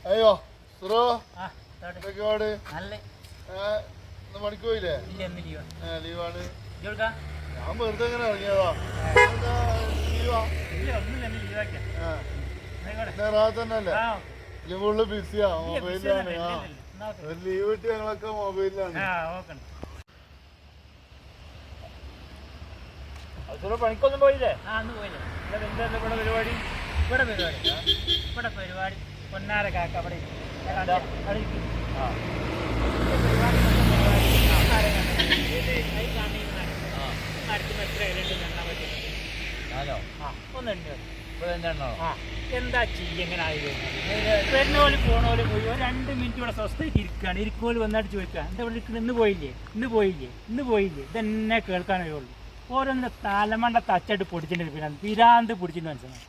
അയ്യോ സുറോ എന്തൊക്കെ പാട് പണിക്ക് പോയില്ലേ? ലീവാണ്. ഞാൻ വെറുതെ ഇങ്ങനെ ഇറങ്ങിയതാ. തന്നെയല്ലേ ഫുള്ള് ബിസിയാ മൊബൈലിലാണ്. ഒരു ലീവ് കിട്ടി ഞങ്ങളൊക്കെ മൊബൈലിലാണ്. പണിക്കൊന്നും പോയില്ലേ? ഇവിടെ പരിപാടി പൊന്നാര കാക്ക അവിടെ എന്താ ചെയ്യ എങ്ങനെ ആയി വരുന്നോല് പോണോല് പോയി 2 മിനിറ്റ് ഇവിടെ സ്വസ്ഥമായിട്ട് ഇരിക്കുകയാണ്. ഇരിക്കോല് വന്നിട്ട് ചോദിക്കുക എന്താ ഇവിടെ ഇരിക്കുന്നത്? ഇന്ന് പോയില്ലേ ഇതെന്നെ കേൾക്കാനേ ഉള്ളൂ. ഓരോന്നിന്റെ തലമണ്ട തച്ചായിട്ട് പൊടിച്ചിട്ട് പിരാന്ത് പിടിച്ചിട്ട് മനസ്സിലായി.